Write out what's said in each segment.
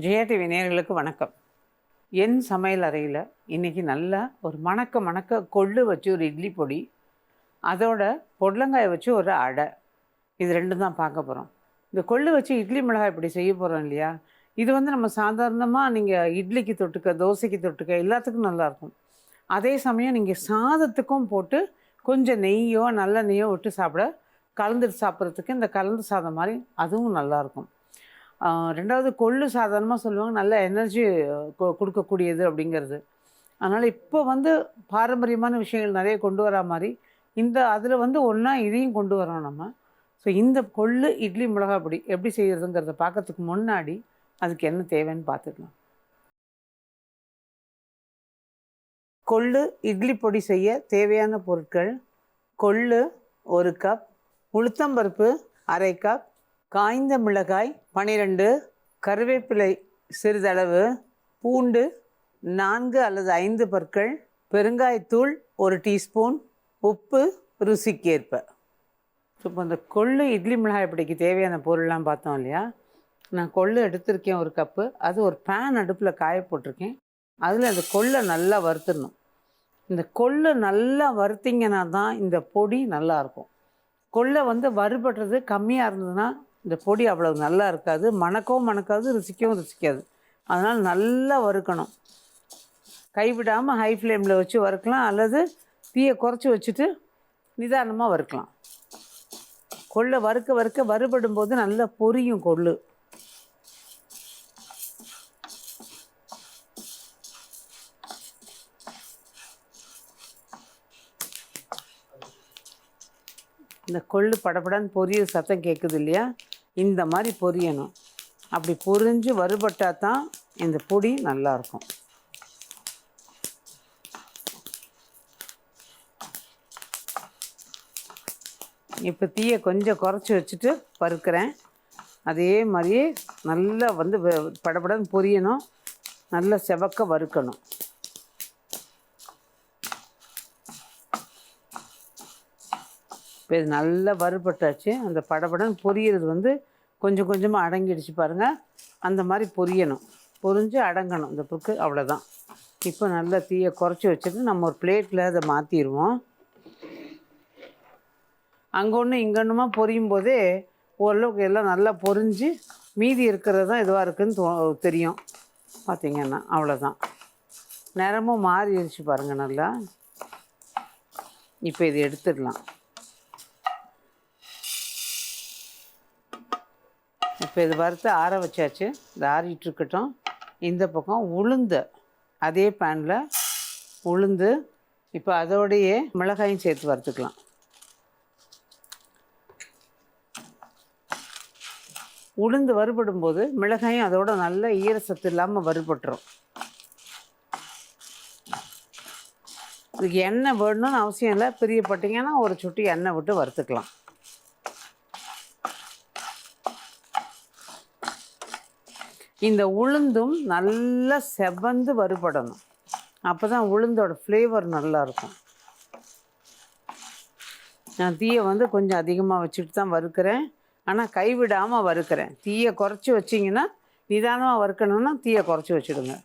Jaya TV நேயர்களுக்கு வணக்கம். என் சமையல் அறையில் இன்றைக்கி நல்லா ஒரு மணக்க மணக்க கொள்ளு வச்சு ஒரு இட்லி பொடி, அதோட பொடலங்காயை வச்சு ஒரு அடை, இது ரெண்டும் தான் பார்க்க போகிறோம். இந்த கொள்ளு வச்சு இட்லி மிளகாய் இப்படி செய்ய போகிறோம் இல்லையா, இது வந்து நம்ம சாதாரணமாக நீங்கள் இட்லிக்கு தொட்டுக்க, தோசைக்கு தொட்டுக்க எல்லாத்துக்கும் நல்லாயிருக்கும். அதே சமயம் நீங்கள் சாதத்துக்கும் போட்டு கொஞ்சம் நெய்யோ நல்லெண்ணெய்யோ விட்டு கலந்துட்டு சாப்பிட்றதுக்கு இந்த கலந்து சாதம் மாதிரி அதுவும் நல்லாயிருக்கும். ரெண்டாவது கொள்ளு சாதாரணமாக சொல்லுவாங்க நல்ல எனர்ஜி கொடுக்கக்கூடியது அப்படிங்கிறது. அதனால் இப்போ வந்து பாரம்பரியமான விஷயங்கள் நிறைய கொண்டு வரா மாதிரி அதில் வந்து ஒன்றா இதையும் கொண்டு வரோம் நம்ம. ஸோ இந்த கொள்ளு இட்லி மிளகாய் பொடி எப்படி செய்கிறதுங்கிறத பார்க்கறதுக்கு முன்னாடி அதுக்கு என்ன தேவைன்னு பார்த்துக்கலாம். கொள்ளு இட்லி பொடி செய்ய தேவையான பொருட்கள்: கொள்ளு 1 கப், உளுத்தம்பருப்பு 1/2 கப், காய்ந்த மிளகாய் 12, கருவேப்பிலை சிறிதளவு, பூண்டு 4 அல்லது 5 பற்கள், பெருங்காயத்தூள் 1 டீஸ்பூன், உப்பு ருசிக்கேற்ப. இப்போ இந்த கொள்ளு இட்லி மிளகாய் பொடிக்கு தேவையான பொருள்லாம் பார்த்தோம் இல்லையா. நான் கொள்ளு எடுத்திருக்கேன் 1 கப்பு. அது ஒரு பேன் அடுப்பில் காய போட்டிருக்கேன். அதில் அந்த கொள்ளை நல்லா வறுத்துடணும். இந்த கொள்ளு நல்லா வறுத்திங்கன்னா தான் இந்த பொடி நல்லாயிருக்கும். கொள்ளை வந்து வறுபடுறது கம்மியாக இருந்ததுன்னா இந்த பொடி அவ்வளோ நல்லா இருக்காது, மணக்கவும் மணக்காது, ருசிக்கவும் ருசிக்காது. அதனால் நல்லா வறுக்கணும். கைவிடாமல் ஹை ஃப்ளேமில் வச்சு வறுக்கலாம், அல்லது தீயை குறைச்சி வச்சுட்டு நிதானமாக வறுக்கலாம். கொள்ளை வறுக்க வறுக்க வறுபடும் போது நல்லா பொரியும் கொள்ளு. இந்த கொள்ளு படப்படன்னு பொரிய சத்தம் கேட்குது இல்லையா, இந்த மாதிரி பொரியணும். அப்படி பொரிஞ்சு வறுபட்டால் தான் இந்த பொடி நல்லாயிருக்கும். இப்போ தீயை கொஞ்சம் குறைச்சி வச்சுட்டு வறுக்கிறேன். அதே மாதிரியே நல்லா வந்து படப்படன்னு பொரியணும், நல்லா செவக்க வறுக்கணும். இப்போ இது நல்லா வறுபட்டாச்சு. அந்த படப்படன்னு பொரியறது வந்து கொஞ்சம் கொஞ்சமாக அடங்கிடுச்சு பாருங்கள். அந்த மாதிரி பொரியணும், பொரிஞ்சு அடங்கணும் இந்த புக்கு. அவ்வளோதான். இப்போ நல்லா தீயை குறைச்சி வச்சுட்டு நம்ம ஒரு பிளேட்டில் அதை மாற்றிடுவோம். அங்கே ஒன்று இங்கே ஒன்றுமா பொரியும் போதே ஓரளவுக்கு எல்லாம் நல்லா பொரிஞ்சு மீதி இருக்கிறது தான் இதுவாக இருக்குதுன்னு தெரியும். பார்த்திங்கன்னா அவ்வளோதான். நிறமும் மாறிடுச்சு பாருங்கள் நல்லா. இப்போ இது எடுத்துடலாம். இப்போ இது வறுத்து ஆற வச்சாச்சு. இது ஆறிட்டுருக்கட்டும். இந்த பக்கம் உளுந்து, அதே பேனில் உளுந்து, இப்போ அதோடையே மிளகாயும் சேர்த்து வறுத்துக்கலாம். உளுந்து வறுபடும் போது மிளகாயும் அதோட நல்ல ஈரசத்து இல்லாமல் வறுபட்டுரும். இதுக்கு எண்ணெய் வேணும்னு அவசியம் இல்லை. பிரியப்பட்டிங்கன்னா ஒரு சுட்டி எண்ணெய் விட்டு வறுத்துக்கலாம். இந்த உளுந்தும் நல்லா செவந்து வறுபடணும். அப்போ தான் உளுந்தோட ஃப்ளேவர் நல்லாயிருக்கும். நான் தீயை வந்து கொஞ்சம் அதிகமாக வச்சுட்டு தான் வறுக்கிறேன், ஆனால் கைவிடாமல் வறுக்கிறேன். தீயை குறைச்சி வச்சிங்கன்னா, நிதானமாக வறுக்கணுன்னா தீயை குறைச்சி வச்சுடுங்க.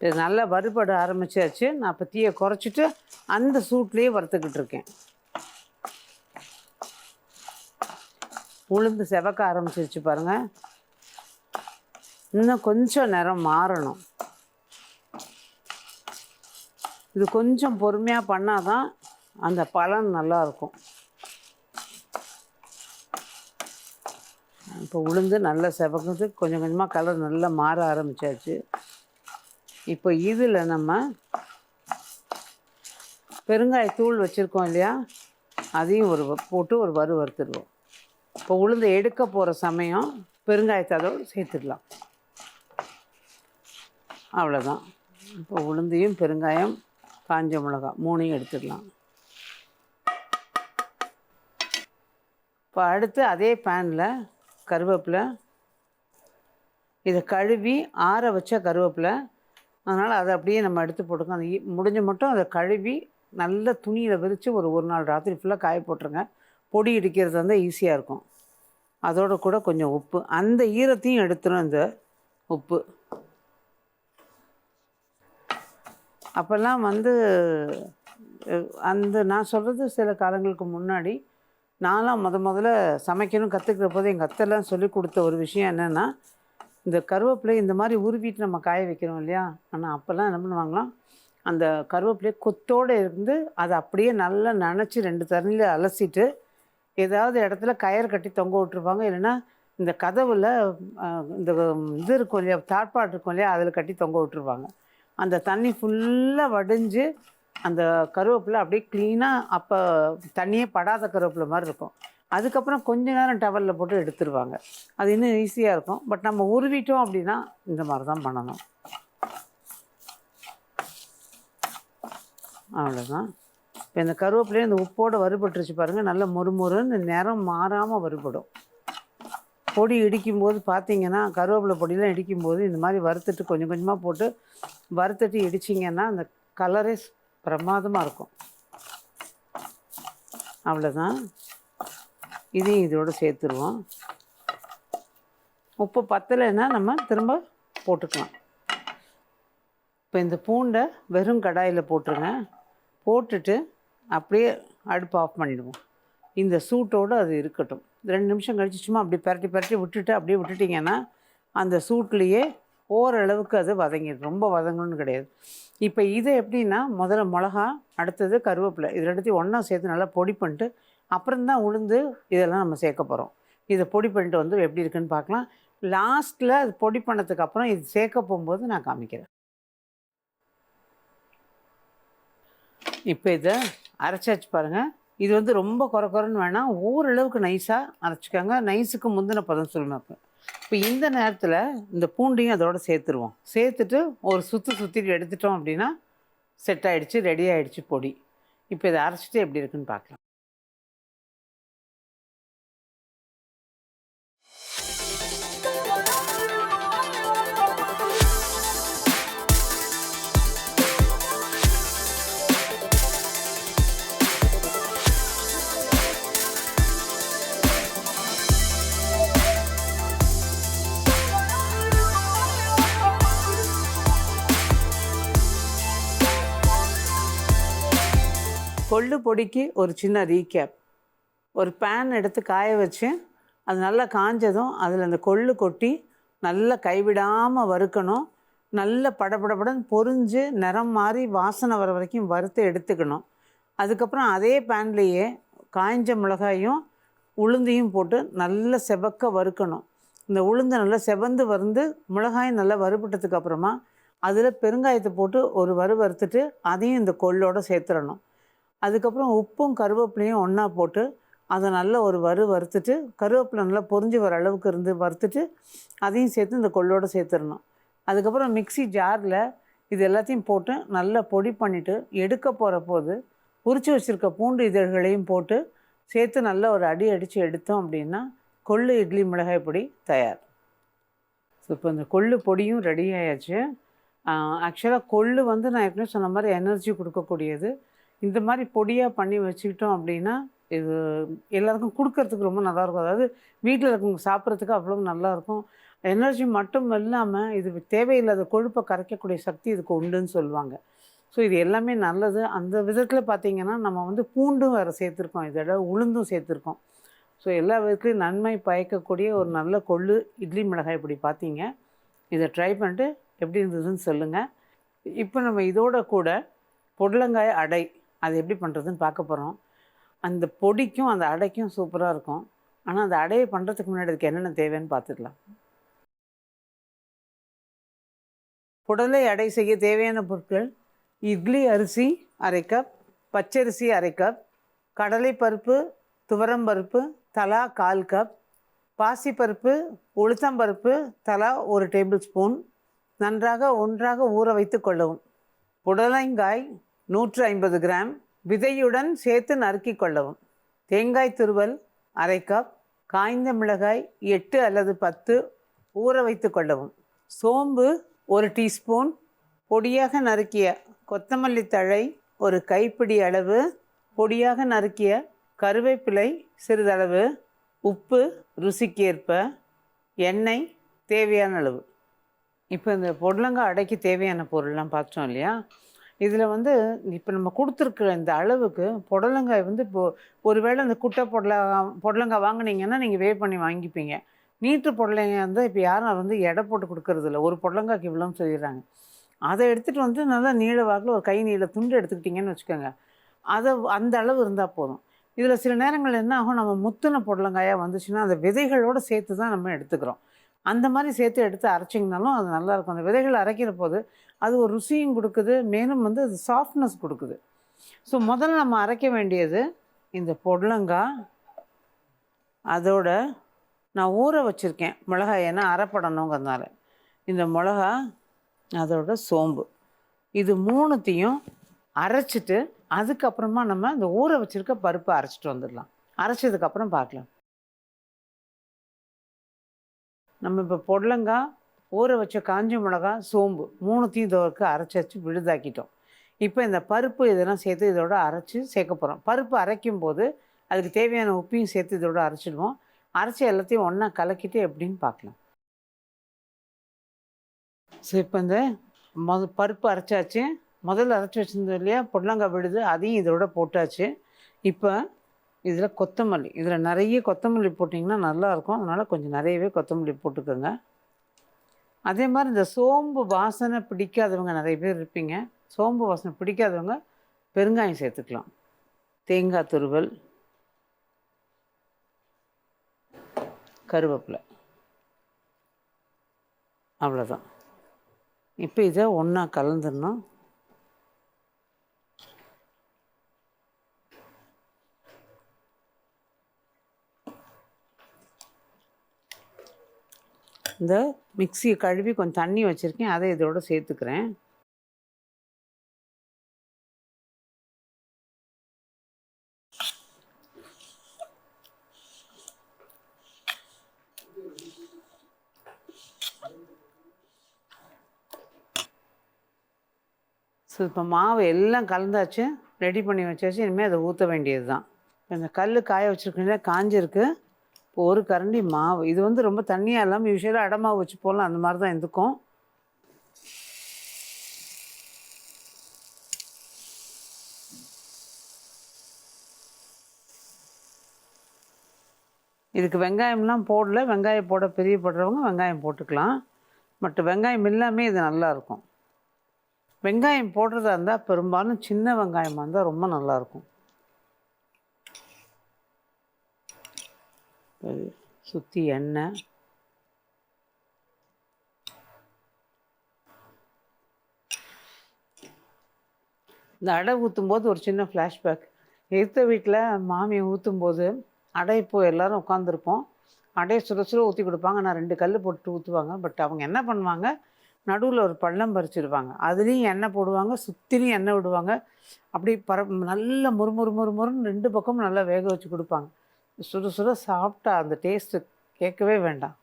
இது நல்லா வறுபட ஆரம்பிச்சாச்சு. நான் இப்போ தீயை குறைச்சிட்டு அந்த சூட்லேயே வறுத்துக்கிட்டு இருக்கேன். உளுந்து செவக்க ஆரம்பிச்சிருச்சு பாருங்கள். இன்னும் கொஞ்சம் நிறம் மாறணும். இது கொஞ்சம் பொறுமையாக பண்ணால் தான் அந்த பலன் நல்லாயிருக்கும். இப்போ உளுந்து நல்லா செவக்கிறது கொஞ்சம் கொஞ்சமாக கலர் நல்லா மாற ஆரம்பித்தாச்சு. இப்போ இதில் நம்ம பெருங்காயத்தூள் வச்சுருக்கோம் இல்லையா, அதையும் போட்டு ஒரு வறுத்துடுவோம். இப்போ உளுந்து எடுக்க போகிற சமயம் பெருங்காயத்தை அதோடு சேர்த்துடலாம். அவ்வளோதான். இப்போ உளுந்தையும் பெருங்காயம் காஞ்ச மிளகாய் 3ஐயும் எடுத்துடலாம். இப்போ அடுத்து அதே பேனில் கருவேப்பிலை இதை கழுவி ஆற வச்ச கருவேப்பிலை, அதனால் அதை அப்படியே நம்ம எடுத்து போட்டுக்கோம். அந்த முடிஞ்ச மட்டும் அதை கழுவி நல்ல துணியில் விரித்து ஒரு நாள் ராத்திரி ஃபுல்லாக காய போட்டுருங்க. பொடி இடிக்கிறது வந்து ஈஸியாக இருக்கும். அதோட கூட கொஞ்சம் உப்பு, அந்த ஈரத்தையும் எடுத்துரும் இந்த உப்பு. அப்போல்லாம் வந்து அந்த நான் சொல்கிறது சில காலங்களுக்கு முன்னாடி நான்லாம் முதல்ல சமைக்கணும் கற்றுக்கிற போது எங்கள் அத்தைலாம் சொல்லி கொடுத்த ஒரு விஷயம் என்னென்னா, இந்த கருவேப்பிலை இந்த மாதிரி உருவிட்டு நம்ம காய வைக்கிறோம் இல்லையா. ஆனால் அப்போல்லாம் என்ன பண்ணுவாங்களாம், அந்த கருவேப்பிலையை கொத்தோடு இருந்து அதை அப்படியே நல்லா நனைச்சி 2 தண்ணியில் அலசிட்டு ஏதாவது இடத்துல கயிறு கட்டி தொங்க விட்டுருப்பாங்க. இல்லைன்னா இந்த கதவில் இந்த இது இருக்கும் இல்லையா, தாட்பாட் இருக்கும் இல்லையா, அதில் கட்டி தொங்க விட்டுருப்பாங்க. அந்த தண்ணி ஃபுல்லாக வடிஞ்சு அந்த கருவேப்பிலை அப்படியே க்ளீனாக அப்போ தண்ணியே படாத கருவேப்பிலை மாதிரி இருக்கும். அதுக்கப்புறம் கொஞ்ச நேரம் டவலில் போட்டு எடுத்துருவாங்க. அது இன்னும் ஈஸியாக இருக்கும். பட் நம்ம உருவிட்டோம் அப்படின்னா இந்த மாதிரி தான் பண்ணணும். அவ்வளோதான். இப்போ இந்த கருவேப்பிலையும் இந்த உப்போடு வறுபட்டுருச்சு பாருங்கள், நல்ல மொறுமொறுன்னு நிறம் மாறாமல் வறுபடும். பொடி இடிக்கும்போது பார்த்தீங்கன்னா, கருவேப்பிலை பொடியெலாம் இடிக்கும்போது இந்த மாதிரி வறுத்துட்டு கொஞ்சம் கொஞ்சமாக போட்டு வறுத்துட்டு இடிச்சிங்கன்னா அந்த கலரே பிரமாதமாக இருக்கும். அவ்வளோதான். இதையும் இதோடு சேர்த்துருவோம். உப்பு பத்தலைன்னா நம்ம திரும்ப போட்டுக்கலாம். இப்போ இந்த பூண்டை வெறும் கடாயில் போட்டுருங்க. போட்டுட்டு அப்படியே அடுப்பு ஆஃப் பண்ணிவிடுவோம். இந்த சூட்டோடு அது இருக்கட்டும். 2 நிமிஷம் கழிச்சு சும்மா அப்படி பரட்டி விட்டுட்டு அப்படியே விட்டுட்டிங்கன்னா அந்த சூட்லேயே ஓரளவுக்கு அது வதங்கிடும். ரொம்ப வதங்கணும்னு கிடையாது. இப்போ இதை எப்படின்னா, முதல்ல மிளகா, அடுத்தது கருவேப்பிலை, இது ரெண்டுத்தையும் ஒன்றா சேர்த்து நல்லா பொடி பண்ணிட்டு அப்புறம்தான் உளுந்து இதெல்லாம் நம்ம சேர்க்க போகிறோம். இதை பொடி பண்ணிட்டு வந்து எப்படி இருக்குன்னு பார்க்கலாம். லாஸ்ட்டில் அது பொடி பண்ணதுக்கு அப்புறம் இது சேர்க்க போகும்போது நான் காமிக்கிறேன். இப்போ இதை அரைச்சாச்சு பாருங்கள். இது வந்து ரொம்ப குறைன்னு வேணாம், ஓரளவுக்கு நைஸாக அரைச்சிக்கோங்க. நைஸுக்கு முந்தின பதம் சொல்லணும். இப்போ இந்த நேரத்தில் இந்த பூண்டையும் அதோடு சேர்த்துருவோம். சேர்த்துட்டு ஒரு சுற்றிட்டு எடுத்துட்டோம் அப்படின்னா செட் ஆகிடுச்சு, ரெடி ஆகிடுச்சு பொடி. இப்போ இதை அரைச்சிட்டு எப்படி இருக்குன்னு பார்க்கலாம். கொள்ளு பொடிக்கு ஒரு சின்ன ரீகேப். ஒரு பேன் எடுத்து காய வச்சு அது நல்லா காஞ்சதும் அதில் அந்த கொள்ளு கொட்டி நல்லா கைவிடாமல் வறுக்கணும். நல்ல படபடன்னு பொரிஞ்சு நிறம் மாறி வாசனை வர வரைக்கும் வறுத்து எடுத்துக்கணும். அதுக்கப்புறம் அதே பேன்லேயே காய்ஞ்ச மிளகாயும் உளுந்தையும் போட்டு நல்லா செவக்க வறுக்கணும். இந்த உளுந்தை நல்லா செவந்து வந்து மிளகாயும் நல்லா வறுபட்டதுக்கு அப்புறமா அதில் பெருங்காயத்தை போட்டு ஒரு வறுத்துட்டு அதையும் இந்த கொள்ளோடு சேர்த்துடணும். அதுக்கப்புறம் உப்பும் கருவேப்பிலையும் ஒன்றா போட்டு அதை நல்லா ஒரு வறுத்துட்டு கருவேப்பிலை நல்லா பொரிஞ்சு வர அளவுக்கு இருந்து வறுத்துட்டு அதையும் சேர்த்து இந்த கொள்ளோடு சேர்த்துடணும். அதுக்கப்புறம் மிக்ஸி ஜாரில் இது எல்லாத்தையும் போட்டு நல்லா பொடி பண்ணிவிட்டு எடுக்க போகிற போது உரித்து வச்சுருக்க பூண்டு இதழ்களையும் போட்டு சேர்த்து நல்லா ஒரு அடித்து எடுத்தோம் அப்படின்னா கொள்ளு இட்லி மிளகாய் பொடி தயார். ஸோ இப்போ இந்த கொள்ளு பொடியும் ரெடி ஆயாச்சு. ஆக்சுவலாக கொள்ளு வந்து நான் ஏற்கனவே சொன்ன மாதிரி எனர்ஜி கொடுக்கக்கூடியது. இந்த மாதிரி பொடியாக பண்ணி வச்சுக்கிட்டோம் அப்படின்னா இது எல்லாருக்கும் கொடுக்கறதுக்கு ரொம்ப நல்லாயிருக்கும். அதாவது வீட்டில் இருக்கவங்க சாப்பிட்றதுக்கு அவ்வளோ நல்லாயிருக்கும். எனர்ஜி மட்டும் இல்லாமல் இது தேவையில்லாத கொழுப்பை கரைக்கக்கூடிய சக்தி இதுக்கு உண்டுன்னு சொல்லுவாங்க. ஸோ இது எல்லாமே நல்லது. அந்த விதத்தில் பார்த்திங்கன்னா நம்ம வந்து பூண்டும் வேறு சேர்த்துருக்கோம், இதோட உளுந்தும் சேர்த்துருக்கோம். ஸோ எல்லா விதத்துலையும் நன்மை பயக்கக்கூடிய ஒரு நல்ல கொள்ளு இட்லி மிளகாய் இப்படி பார்த்தீங்க. இதை ட்ரை பண்ணிட்டு எப்படி இருந்ததுன்னு சொல்லுங்கள். இப்போ நம்ம இதோட கூட பொடலங்காய் அடை அது எப்படி பண்ணுறதுன்னு பார்க்க போகிறோம். அந்த பொடிக்கும் அந்த அடைக்கும் சூப்பராக இருக்கும். ஆனால் அந்த அடையை பண்ணுறதுக்கு முன்னாடி அதுக்கு என்னென்ன தேவைன்னு பார்த்துக்கலாம். புடலை அடை செய்ய தேவையான பொருட்கள்: இட்லி அரிசி 1/2 கப், பச்சரிசி 1/2 கப், கடலைப்பருப்பு, துவரம்பருப்பு தலா 1/4 கப், பாசிப்பருப்பு, உளுத்தம்பருப்பு தலா 1 டேபிள் ஸ்பூன். நன்றாக ஒன்றாக ஊற வைத்து கொள்ளவும். புடலங்காய் 150 கிராம் விதையுடன் சேர்த்து நறுக்கி கொள்ளவும். தேங்காய் துருவல் 1/2 கப், காய்ந்த மிளகாய் 8 அல்லது 10 ஊற வைத்து கொள்ளவும். சோம்பு 1 டீஸ்பூன், பொடியாக நறுக்கிய கொத்தமல்லி தழை 1 கைப்பிடி அளவு, பொடியாக நறுக்கிய கருவேப்பிலை சிறிதளவு, உப்பு ருசிக்கேற்ப, எண்ணெய் தேவையான அளவு. இப்போ இந்த பொடலங்காய் அடைக்கு தேவையான பொருள்லாம் பார்த்தோம் இல்லையா? இதில் வந்து இப்போ நம்ம கொடுத்துருக்குற இந்த அளவுக்கு புடலங்காய் வந்து இப்போது ஒருவேளை அந்த குட்டை பொடலங்காய் வாங்கினீங்கன்னா நீங்கள் பண்ணி வாங்கிப்பீங்க. நீட்டு பொடலங்காய் இருந்தால் இப்போ யாரும் வந்து எடை போட்டு கொடுக்கறதில்ல. ஒரு பொடலங்காய்க்கு இவ்வளோன்னு சொல்லிடுறாங்க. அதை எடுத்துகிட்டு வந்து நல்லா நீள வாக்கில் ஒரு கை நீள துண்டு எடுத்துக்கிட்டிங்கன்னு வச்சுக்கோங்க. அந்த அளவு இருந்தால் போதும். இதில் சில நேரங்கள் என்ன ஆகும், நம்ம முத்தின பொடலங்காயாக வந்துச்சுன்னா அந்த விதைகளோடு சேர்த்து தான் நம்ம எடுத்துக்கிறோம். அந்த மாதிரி சேர்த்து எடுத்து அரைச்சிங்கனாலும் அது நல்லாயிருக்கும். அந்த விதைகள் அரைக்கிற போது அது ஒரு ருசியும் கொடுக்குது, மேலும் வந்து அது சாஃப்ட்னஸ் கொடுக்குது. ஸோ முதல்ல நம்ம அரைக்க வேண்டியது இந்த பொடலங்காய், அதோட நான் ஊற வச்சுருக்கேன் மிளகாய், ஏன்னா அரைப்படணுங்கிறதுனால. இந்த மிளகா, அதோட சோம்பு, இது 3த்தையும் அரைச்சிட்டு அதுக்கப்புறமா நம்ம இந்த ஊற வச்சுருக்க பருப்பை அரைச்சிட்டு வந்துடலாம். அரைச்சதுக்கப்புறம் பார்க்கலாம். நம்ம இப்போ பொடலங்காய், ஊற வச்ச காஞ்ச மிளகா, சோம்பு 3த்தையும் இதோருக்கு அரைச்சி விழுதாக்கிட்டோம். இப்போ இந்த பருப்பு இதெல்லாம் சேர்த்து இதோட அரைச்சி சேர்க்க போகிறோம். பருப்பு அரைக்கும் போது அதுக்கு தேவையான உப்பையும் சேர்த்து இதோட அரைச்சிடுவோம். அரைச்சி எல்லாத்தையும் ஒன்றா கலக்கிட்டு எப்படின்னு பார்க்கலாம். ஸோ இப்போ இந்த பருப்பு அரைச்சாச்சு. முதல்ல அரைச்சி வச்சுருந்தோம் இல்லையா பொடலங்காய் விழுது, அதையும் இதோட போட்டாச்சு. இப்போ இதில் கொத்தமல்லி, இதில் நிறைய கொத்தமல்லி போட்டிங்கன்னா நல்லாயிருக்கும். அதனால் கொஞ்சம் நிறையவே கொத்தமல்லி போட்டுக்கோங்க. அதே மாதிரி இந்த சோம்பு வாசனை பிடிக்காதவங்க நிறைய பேர் இருப்பீங்க. சோம்பு வாசனை பிடிக்காதவங்க பெருங்காயம் சேர்த்துக்கலாம். தேங்காய் துருவல், கருவேப்பிலை, அவ்வளோதான். இப்போ இதை ஒன்றா கலந்துடணும். இந்த மிக்சியை கழுவி கொஞ்சம் தண்ணி வச்சுருக்கேன், அதை இதோட சேர்த்துக்கிறேன். ஸோ இப்போ மாவு எல்லாம் கலந்தாச்சு, ரெடி பண்ணி வச்சாச்சு. இனிமேல் அதை ஊற்ற வேண்டியது தான். இந்த கல் காய வச்சுருக்கீங்களா, காஞ்சிருக்கு. இப்போ 1 கரண்டி மாவு, இது வந்து ரொம்ப தண்ணியாக இல்லாமல் யூஸ்வலாக அடை மாவு வச்சு போடலாம், அந்த மாதிரி தான் இருந்துக்கும். இதுக்கு வெங்காயம்லாம் போடல. வெங்காயம் போட பிரியப்படுறவங்க வெங்காயம் போட்டுக்கலாம். பட் வெங்காயம் இல்லாமல் இது நல்லாயிருக்கும். வெங்காயம் போடுறதா இருந்தால் பெரும்பாலும் சின்ன வெங்காயமாக இருந்தால் ரொம்ப நல்லாயிருக்கும். சுற்றி எண்ணெய், இந்த அடை ஊற்றும்போது ஒரு சின்ன ஃப்ளாஷ்பேக். எதிர்த்த வீட்டில் மாமியை ஊற்றும்போது அடை, இப்போ எல்லோரும் உட்காந்துருப்போம், அடையை சுட சுட ஊற்றி கொடுப்பாங்க. நான் 2 கல் போட்டு ஊற்றுவாங்க. பட் அவங்க என்ன பண்ணுவாங்க, நடுவில் ஒரு பள்ளம் பறிச்சிடுவாங்க, அதுலேயும் எண்ணெய் போடுவாங்க, சுற்றிலையும் எண்ணெய் விடுவாங்க. அப்படி நல்ல முறுமுறுன்னு 2 பக்கமும் நல்லா வேக வச்சு கொடுப்பாங்க. சுட சுட சாப்பிட்டா அந்த டேஸ்ட்டு கேட்கவே வேண்டாம்.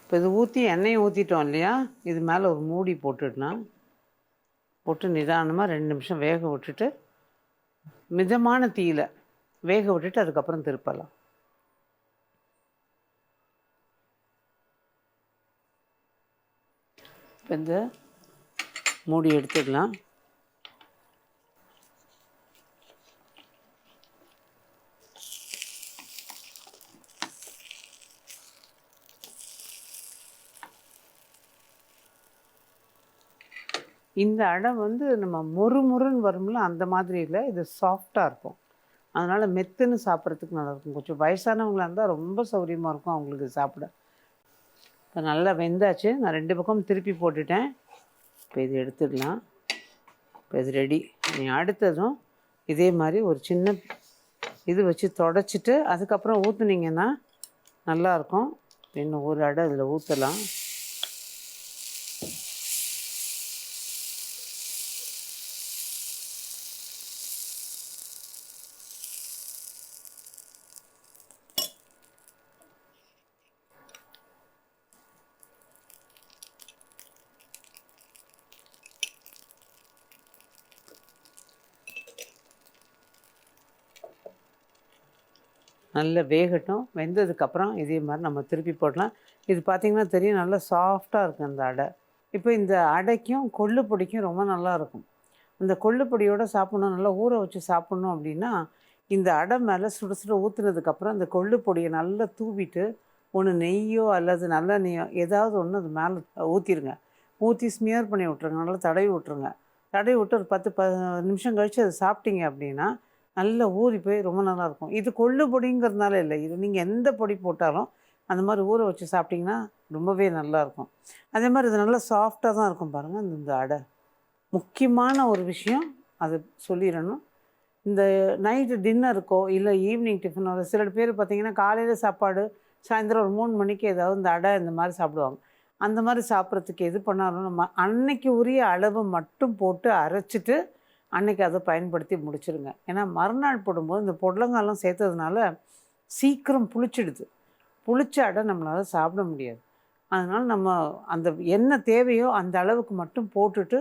இப்போ இது ஊற்றி எண்ணெயை ஊற்றிட்டோம் இல்லையா, இது மேலே ஒரு மூடி போட்டுடலாம். போட்டு நிதானமாக 2 நிமிஷம் வேக விட்டுட்டு, மிதமான தீயில் வேக விட்டுட்டு அதுக்கப்புறம் திருப்பலாம். இப்போ இந்த மூடி எடுத்துக்கலாம். இந்த அடை வந்து நம்ம முறுமுறுன்னு வரும்ல, அந்த மாதிரி இல்லை, இது சாஃப்டாக இருக்கும். அதனால் மெத்துன்னு சாப்பிட்றதுக்கு நல்லாயிருக்கும். கொஞ்சம் வயசானவங்களாக இருந்தால் ரொம்ப சௌகரியமாக இருக்கும் அவங்களுக்கு சாப்பிட. இப்போ நல்லா வெந்தாச்சு. நான் 2 பக்கம் திருப்பி போட்டுட்டேன். இப்போ இது எடுத்துக்கலாம். இப்போ இது ரெடி. நீ அடுத்ததும் இதே மாதிரி ஒரு சின்ன இது வச்சு தொடச்சிட்டு அதுக்கப்புறம் ஊற்றுனீங்கன்னா நல்லாயிருக்கும். இன்னும் ஒரு அடை இதில் ஊற்றலாம். நல்லா வேகட்டும். வெந்ததுக்கப்புறம் இதே மாதிரி நம்ம திருப்பி போடலாம். இது பார்த்திங்கன்னா தெரியும், நல்லா சாஃப்டாக இருக்கும் அந்த அடை. இப்போ இந்த அடைக்கும் கொள்ளு பொடிக்கும் ரொம்ப நல்லாயிருக்கும். இந்த கொள்ளு பொடியோடு சாப்பிட்ணும், நல்லா ஊற வச்சு சாப்பிட்ணும் அப்படின்னா, இந்த அடை மேலே சுட சுட ஊற்றுனதுக்கப்புறம் அந்த கொள்ளு பொடியை நல்லா தூவிட்டு, ஒன்று நெய்யோ அல்லது நல்லெண்ணெய்யோ ஏதாவது ஒன்று அது மேலே ஊற்றிடுங்க. ஊற்றி ஸ்மியர் பண்ணி விட்ருங்க, நல்லா தடவி விட்ருங்க. தடவி விட்டு ஒரு 10 நிமிஷம் கழித்து அதை சாப்பிட்டீங்க அப்படின்னா நல்லா ஊறி போய் ரொம்ப நல்லாயிருக்கும். இது கொள்ளு பொடிங்கிறதுனால இல்லை, இது நீங்கள் எந்த பொடி போட்டாலும் அந்த மாதிரி ஊற வச்சு சாப்பிட்டிங்கன்னா ரொம்பவே நல்லாயிருக்கும். அதே மாதிரி இது நல்லா சாஃப்டாக தான் இருக்கும் பாருங்கள் இந்த அடை. முக்கியமான ஒரு விஷயம் அது சொல்லிடணும். இந்த நைட்டு டின்னருக்கோ இல்லை ஈவினிங் டிஃபனோ, சில பேர் பார்த்திங்கன்னா காலையில் சாப்பாடு சாயந்தரம் ஒரு 3 மணிக்கு ஏதாவது இந்த அடை இந்த மாதிரி சாப்பிடுவாங்க. அந்த மாதிரி சாப்பிட்றதுக்கு எது பண்ணாலும் நம்ம அன்னைக்கு உரிய அளவு மட்டும் போட்டு அரைச்சிட்டு அன்றைக்கி அதை பயன்படுத்தி முடிச்சிடுங்க. ஏன்னா மறுநாள் போடும்போது இந்த பொடலங்காயெல்லாம் சேர்த்ததுனால சீக்கிரம் புளிச்சிடுது. புளிச்ச அடை நம்மளால் சாப்பிட முடியாது. அதனால் நம்ம அந்த என்ன தேவையோ அந்த அளவுக்கு மட்டும் போட்டுட்டு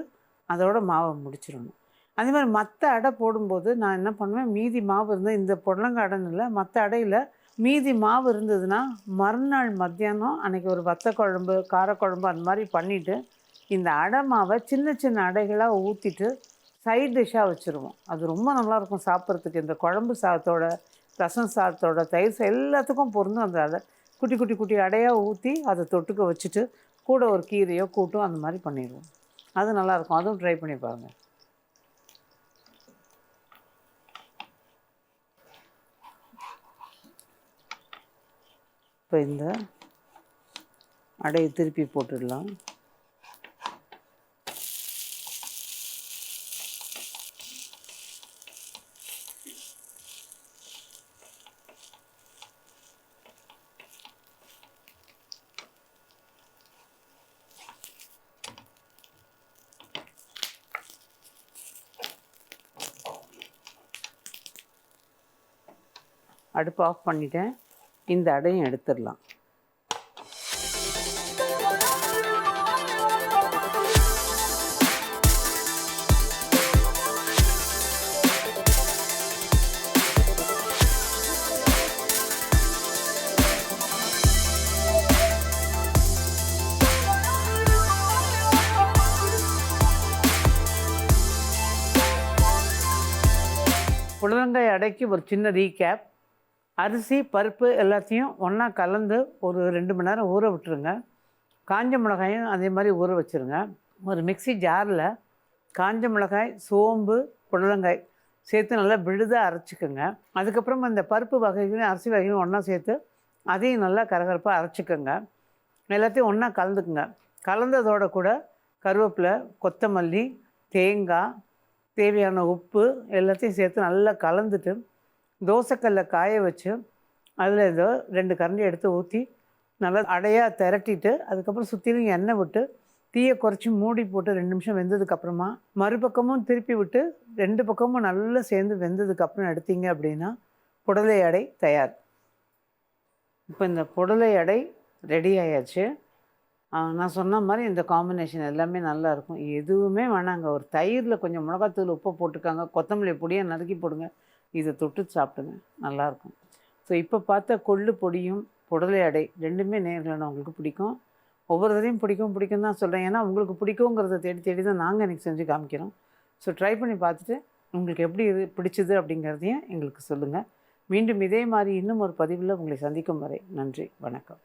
அதோட மாவை முடிச்சிடணும். அதே மாதிரி மற்ற அடை போடும்போது நான் என்ன பண்ணுவேன், மீதி மாவு இருந்தால், இந்த பொடலங்காய் அடைன்னு இல்லை, மற்ற அடையில் மீதி மாவு இருந்ததுன்னா மறுநாள் மத்தியானம் அன்றைக்கி ஒரு வத்த குழம்பு, காரக்குழம்பு அந்த மாதிரி பண்ணிவிட்டு இந்த அடை மாவை சின்ன சின்ன அடைகளாக ஊற்றிட்டு சைட் டிஷ்ஷாக வச்சுருவோம். அது ரொம்ப நல்லாயிருக்கும் சாப்பிட்றதுக்கு. இந்த குழம்பு சாதத்தோட, ரசம் சாதத்தோட, தயிர் எல்லாத்துக்கும் பொருந்தும். அந்த அடை குட்டி குட்டி குட்டி அடையாக ஊற்றி அதை தொட்டுக்க வச்சுட்டு கூட ஒரு கீரையோ கூட்டோ அந்த மாதிரி பண்ணிடுவோம். அது நல்லாயிருக்கும். அதுவும் ட்ரை பண்ணி பாருங்கள். இப்போ இந்த அடையை திருப்பி போட்டுடலாம். அடுப்பு ஆஃப் பண்ணிட்டேன். இந்த அடையும் எடுத்துடலாம். புடலங்காய் அடைக்கு ஒரு சின்ன ரீகேப். அரிசி, பருப்பு எல்லாத்தையும் ஒன்றா கலந்து ஒரு 2 மணி நேரம் ஊற விட்டுருங்க. காஞ்ச மிளகாயும் அதே மாதிரி ஊற வச்சுருங்க. ஒரு மிக்ஸி ஜாரில் காஞ்ச மிளகாய், சோம்பு, புடலங்காய் சேர்த்து நல்லா விழுதாக அரைச்சிக்கோங்க. அதுக்கப்புறம் அந்த பருப்பு வகைகளையும் அரிசி வகைகளையும் ஒன்றா சேர்த்து அதையும் நல்லா கரகரப்பாக அரைச்சிக்கோங்க. எல்லாத்தையும் ஒன்றா கலந்துக்குங்க. கலந்ததோட கூட கருவேப்பிலை, கொத்தமல்லி, தேங்காய், தேவையான உப்பு எல்லாத்தையும் சேர்த்து நல்லா கலந்துட்டு தோசைக்கல்லை காய வச்சு அதில் ஏதோ 2 கரண்டி எடுத்து ஊற்றி நல்லா அடையாக திரட்டிட்டு அதுக்கப்புறம் சுற்றிலும் எண்ணெய் விட்டு தீயை குறைச்சி மூடி போட்டு 2 நிமிஷம் வெந்ததுக்கப்புறமா மறுபக்கமும் திருப்பி விட்டு 2 பக்கமும் நல்லா சேர்ந்து வெந்ததுக்கப்புறம் எடுத்தீங்க அப்படின்னா புடலை அடை தயார். இப்போ இந்த புடலை அடை ரெடி ஆயாச்சு. நான் சொன்ன மாதிரி இந்த காம்பினேஷன் எல்லாமே நல்லாயிருக்கும். எதுவுமே வேணாங்க, ஒரு தயிரில் கொஞ்சம் மிளகாத்தூள், உப்பு போட்டுக்காங்க, கொத்தமல்லி பொடியை நறுக்கி போடுங்க, இதை தொட்டு சாப்பிடுங்க, நல்லாயிருக்கும். ஸோ இப்போ பார்த்த கொள்ளு பொடியும் புடலை அடை ரெண்டுமே நேரில் உங்களுக்கு பிடிக்கும். ஒவ்வொரு தடையும் பிடிக்கும் தான் சொல்கிறேன். ஏன்னா உங்களுக்கு பிடிக்குங்கிறத தேடி தேடி தான் நாங்கள் எனக்கு செஞ்சு காமிக்கிறோம். ஸோ ட்ரை பண்ணி பார்த்துட்டு உங்களுக்கு எப்படி இது பிடிச்சது அப்படிங்கிறதையும் எங்களுக்கு சொல்லுங்கள். மீண்டும் இதே மாதிரி இன்னும் ஒரு பதிவில் உங்களை சந்திக்கும் வரை நன்றி, வணக்கம்.